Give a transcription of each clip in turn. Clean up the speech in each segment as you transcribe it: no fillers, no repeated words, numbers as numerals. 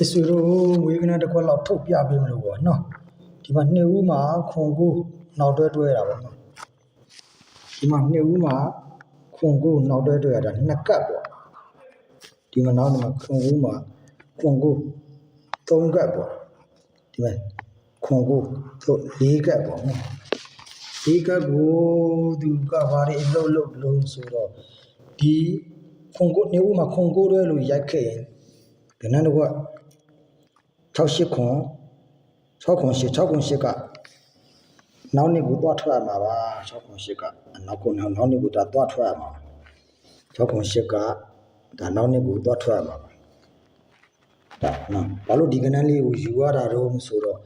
Isuru wigna de kwa lot thok pya bim lo bo no di ma 2 ဦးမှာခွန်ကိုနောက်တွဲတာပေါ့နော်ဒီမှာ2ဦးမှာခွန်ကိုနောက်တွဲရတာ2ကပ်ပေါ့ဒီမှာနောက်မှာခွန်ကိုမှာခွန်ကို3ကပ်ပေါ့ဒီမှာခွန်ကို4ကပ်ပေါ့နော်4ကပ်ကိုသူကဘာတွေအလုပ်လုံးဆိုတော့ဒီခွန်ကို2ဦးမှာခွန်ကိုတွဲလို့ရိုက်ခဲ့ရင်ဒီနန်းတော့ 68ခွန်6ခွန်8 6ခွန်8ကနောက်နေ့ကိုတွားထွက်ရမှာပါ6ခွန်8ကနောက်နေ့ကိုဒါတွားထွက်ရမှာ6ခွန်8ကဒါနောက်နေ့ကိုတွားထွက်ရမှာဒါနော်ဘာလို့ဒီကဏ္ဍလေးကိုယူရတာတော့ဆိုတော့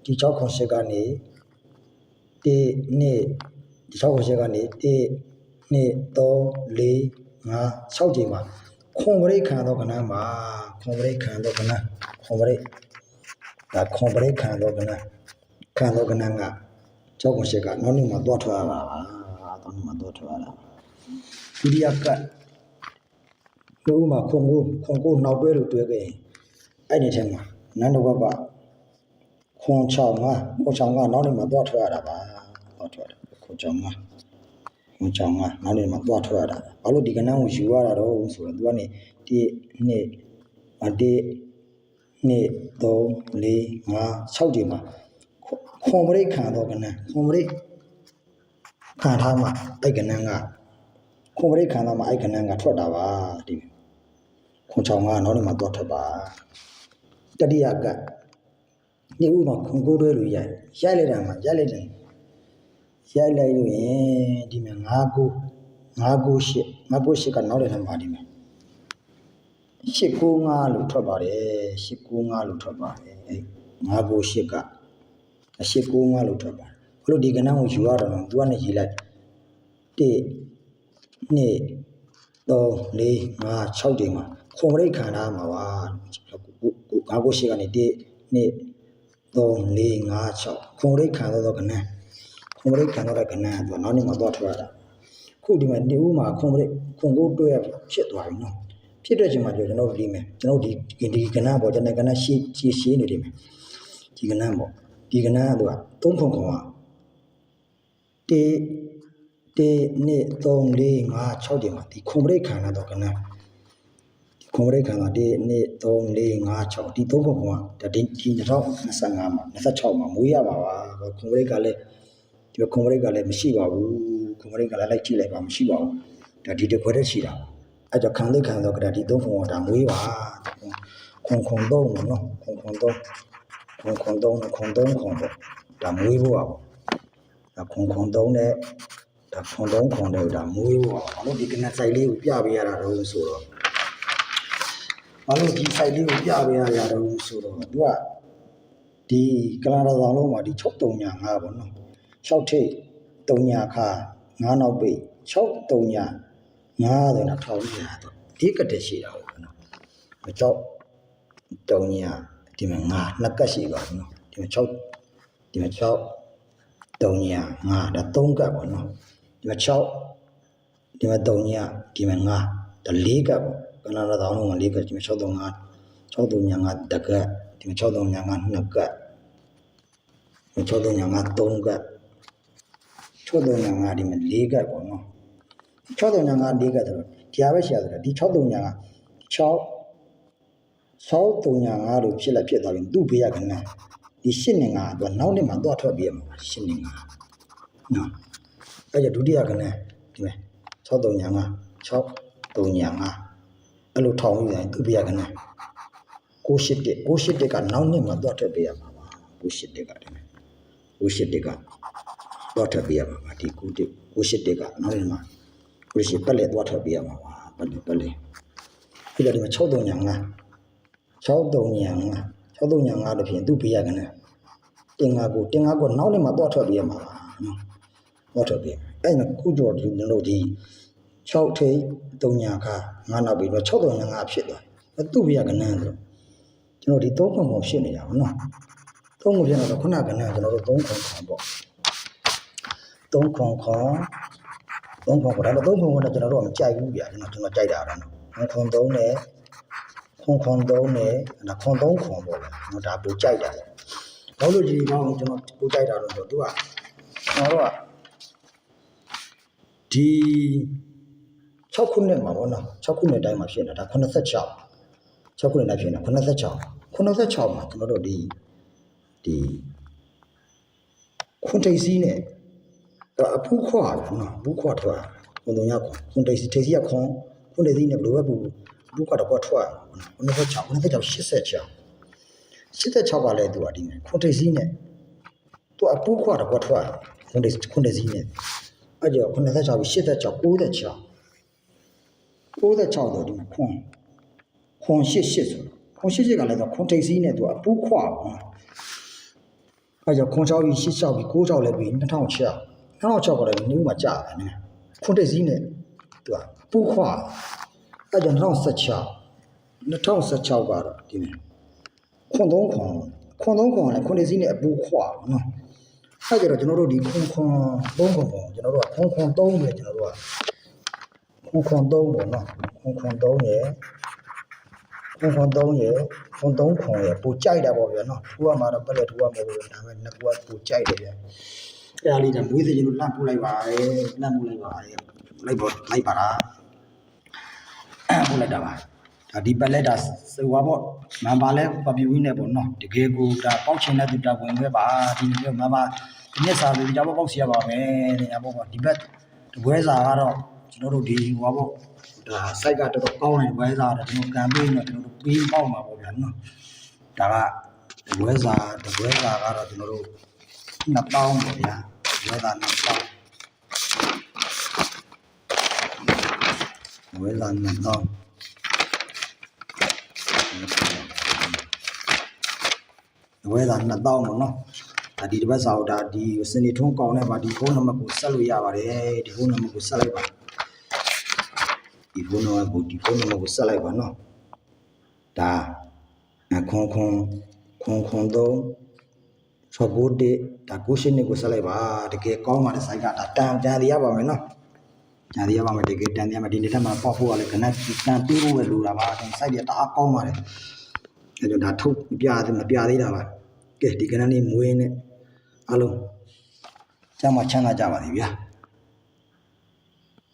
ဒီ6ခွန်8ကနေ1 2ဒီ6ခွန်8ကနေ1 2 3 4 5 6ချိန်မှာခွန်ပရိခံတော့ကဏ္ဍမှာခွန်ပရိခံတော့ကဏ္ဍခွန်ပရိဒါခွန်ပရိခံတော့ကဏ္ဍခံတော့ကဏ္ဍက6ခွန်8ကနောက်နေ့မှာတွားထွက်ရတာပါနောက်နေ့မှာတွားထွက်ရတာဒုတိယကလို့မှာခွန်ကိုနောက်တွဲလို့တွဲခဲ့ရင်အဲ့ဒီထဲမှာနန်းတော်ဘကခွန်6ကနောက်နေ့မှာတွားထွက်ရတာပါတွားထွက်တယ်ခွန်6ကနောက်နေ့မှာတွားထွက်ရတာဘာလို့ဒီကဏ္ဍကိုယူရတာတော့ဆိုတော့သူကနေ1 2 6ချိန်မှာခွန်ပရိခံတော့ကဏ္ဍခွန်ပရိခံထားမှာအဲ့ကဏ္ဍကခွန်ပရိခံတော့မှာအဲ့ကဏ္ဍကထွက်တာပါဒီခွန်6ကနောက်နေ့မှာတွားထွက်ပါတတိယကဒီဥမှာခွန်ကိုတွဲလို့ရိုက်လိုက်တာမှာရိုက်လိုက်လို့ရင်ဒီမှာ5ကို8ကနောက်တဲ့ထဲမှာဒီမှာ895လို့ထွက်ပါတယ်895လို့ထွက်ပါတယ်အဲ5ကို8က895လို့ထွက်ပါတယ်ဘလို့ဒီကဏ္ဍကိုယူရတော့သူကနေရေးလိုက်1 2 3 4 5 6ချိန်မှာခွန်ပရိခံထားမှာပါ5ကို8ကနေ1 2 3 4 5 6ခွန်ပရိခံတော့ကဏ္ဍခွန်ပရိခံတော့တဲ့ကဏ္ဍကသူနောက်နေ့မှာသွားထွက်ရတာခုဒီမှာ2ဦးမှာခွန်ကိုတွဲဖြစ်သွားပြီနော်ဖြစ်တဲ့ချိန်မှာကျွန်တော်ဒီမယ်ကျွန်တော်ဒီကဏ္ဍပေါ့ကျွန်တော်ကဏ္ဍရှင်းနေတယ်မယ်ဒီကဏ္ဍပေါ့ဒီကဏ္ဍကသူက3ခွန်က1 2 3 4 5 6ချိန်မှာဒီခွန်ပရိခံတော့ကဏ္ဍခွန်ပရိခံတော့1 2 3 4 5 6ဒီ3ခွန်ကဒီ2025မှာ26မှာမွေးရပါပါခွန်ပရိကလည်းဒီခွန်ပရိကလည်းမရှိပါဘူးခွန်ပရိကလည်းလိုက်ကြည့်လိုက်ပါမရှိပါဘူးဒါဒီတခွဲတည်းရှိတာအဲ့တော့ခံတော့ကဒါဒီ3ခွန်ကဒါမွေးပါခွန်3ပေါ့နော်ခွန်3ပေါ့ဒါမွေးဖို့ပါပေါ့ဒါခွန်3နဲ့ဒါခွန်3ခွန်နဲ့ဒါမွေးဖို့ပါဘာလို့ဒီကနက်ဆိုင်လေးကိုပြပေးရတာတော့ဆိုတော့ဘာလို့ဒီဆိုင်လေးကိုပြပေးရတာတော့ဆိုတော့သူကဒီကလာတော်ဆောင်လုံးမှာဒီ6 3ညာ5ပေါ့နော်6ထိပ်3ညာခါ9နောက်ပိတ်6 3ညာ5ဆိုတော့ထောင်ရတာဒီကတည်းရှိတာပေါ့နော်မကြောက်3ညာဒီမှာ5နှစ်ကတ်ရှိပါဘူးနော်ဒီမှာ6ဒီမှာ6 3ညာ5ဒါ3ကတ်ပေါ့နော်ဒီမှာ6ဒီမှာ3ညာဒီမှာ5ဒါ4ကတ်ပေါ့ကနလာတော်လုံးမှာ4ကတ်ဒီမှာ6 3 5 6 3ညာ5တကတ်ဒီမှာ6 3ညာ5နှစ်ကတ်6 3ညာ5 3ကတ်6 3ညာ5ဒီမှာ4ကတ်ပေါ့နော်6 3ညာ5 4ကတ်ဆိုတော့ဒီဟာပဲရှာဆိုတာဒီ6 3ညာ5 6 3ညာ5လို့ဖြစ်သွားပြီသူ့ဘေးကဏ္ဍဒီ8နဲ့5တော့နောက်နေ့မှာသွားထွက်ပြရမှာ8နဲ့5နော်အဲ့ကျဒုတိယကဏ္ဍဒီမဲ့6 3ညာ5 6 3ညာ5အဲ့လိုထောင်ပြီးရင်သူ့ဘေးကဏ္ဍ981ကနောက်နေ့မှာသွားထွက်ပြရမှာပါ981ကဒီမဲ့981ကသွားထွက်ပြရမှာဒီ981ကနောက်နေ့မှာ981ပတ်လက်သွားထွက်ပြရမှာပါပတ်လက်ပြီးတော့ဒီမှာ6 3ညာ5 6 3ညာ5လို့ဖြစ်ရင်သူ့ဘေးရကဏ္ဍတင်5ကိုနောက်နေ့မှာသွားထွက်ပြရမှာပါနော်သွားထွက်ပြအဲ့မှာခုကြော်ဒီတို့ဒီ6ထိပ်3ညာခါ9နောက်ပြီးတော့6 3ညာ5ဖြစ်သွားသူ့ဘေးရကဏ္ဍဆိုတော့ကျွန်တော်ဒီ3ခွန်ပုံဖြစ်နေတာပေါ့နော်3ခွန်ဖြစ်တော့ခုနကဏ္ဍကျွန်တော်တို့3ခွန်ပေါ့3ခွန်ဒါပေမဲ့3ခွန်ကကျွန်တော်တို့မကြိုက်ဘူးဗျာကျွန်တော်ကြိုက်တာတော့နော်ခွန်3နဲ့ ခွန်သုံးနဲ့ဒါခွန်သုံးခွန်ပေါ့လေနော်ဒါပိုကြိုက်တာဘာလို့ဒီကောင်ကျွန်တော်ပိုကြိုက်တာတော့ဆိုသူကကျွန်တော်တို့ကဒီ6ခုနှစ်မှာပေါ့နော်6ခုနှစ်တိုင်းမှာဖြစ်နေတာဒါ86 6ခုနှစ်တိုင်းဖြစ်နေတာ86မှာကျွန်တော်တို့ဒီခွန်တိတ်စီးနဲ့အဖူးခွာတယ်နော်ဘူးခွာထွက်ခွန်တုံရခွန်တိတ်စီကခွန်တိတ်စီးနဲ့ဘယ်လိုပဲဘူးခွာတော့ထွက်86ကလည်းသူကဒီခွန်တိတ်စီးနဲ့သူအပူးခွာတော့ထွက်ခွန်တိတ်စီးနဲ့အဲ့ကြော86ပြီး86 96တော့ဒီမှာခွန်88ဆိုခွန်88ကလည်းသူခွန်တိတ်စီးနဲ့သူအပူးခွာအဲ့ကြောခွန်6ပြီး86ပြီး96လည်းပြီး2006ကလည်းနေဦးမှာကြာတယ်နော်ခွန်တိတ်စီးနဲ့သူကပူးခွာအဲ့ကြော2016ကတော့ဒီနေ့ခွန်သုံးခွန်လည်းခွန်တိတ်စီးနဲ့အပူးခွာနော်အဲ့ကြတော့ကျွန်တော်တို့ဒီခွန်သုံးခွန်ကျွန်တော်တို့ကခွန်သုံးပဲကျွန်တော်တို့ကခွန်သုံးပေါ့နော်ခွန်သုံးရယ်ခွန်သုံးရယ်ပိုကြိုက်တာပေါ့ဗျာနော်ထူရမှာတော့ပလက်ထူရမှာပေါ့ဒါပေမဲ့နှစ်ခုကပိုကြိုက်တယ်ဗျာအဲ့ဒါလေးကမွေးစရင်တို့လန့်ပို့လိုက်ပါတယ်လိုက်ပါလားပို့လိုက်တာပါဒါဒီပလက်ဒါစေဝါပေါ့မန်ပါလဲပပီဝင်းနဲ့ပေါ့နော်တကယ်ကိုဒါပေါက်ချင်တဲ့သူတာဝင်ခဲ့ပါဒီလိုမန်ပါဒီနေ့စာလို့ဒီကြောက်ပေါက်စီရပါမယ်တဲ့ညာပေါ့ဒီဘက်တပွဲစာကတော့ကျွန်တော်တို့ဒီဟောပေါ့ဒါ site ကတော်တော်ကောင်းတယ်ပွဲစားတော့ကျွန်တော်ကန်ပေးနေတော့ကျွန်တော်တို့ပေးပေါက်မှာပေါ့ဗျာနော်ဒါကပွဲစားကတော့ကျွန်တော်တို့2000ပေါ့ဗျာပွဲစား2000ပွဲစား2000ဝဲတာ2000ပေါ့နော်ဒါဒီတစ်ပတ်စာအုပ်ဒါဒီစနေထုံးကောင်းတဲ့ပါဒီဖုန်းနံပါတ်ကိုဆက်လို့ရပါတယ်ဒီဖုန်းနံပါတ်ကိုဆက်လိုက်ပါဒီဖုန်းနံပါတ်ကိုဆက်လိုက်ပါနော်ဒါခွန်3 691ဒါ98နှစ်ကိုဆက်လိုက်ပါတကယ်ကောင်းပါတယ်စိုက်ကဒါတန်ရရပါမယ်နော်တန်ရရပါမယ်တကယ်တန်ရမှာဒီနေ့ထပ်မှာပေါက်ဖို့ကလည်းခဏတန်ပေးဖို့ပဲလိုတာပါစိုက်ရတအားကောင်းပါတယ်အဲကြောင့်ဒါထုတ်မပြသေးတာပါကဲဒီကနေ့မွေးနဲ့အားလုံးကျမ်းမှာချမ်းသာကြပါစေဗျာ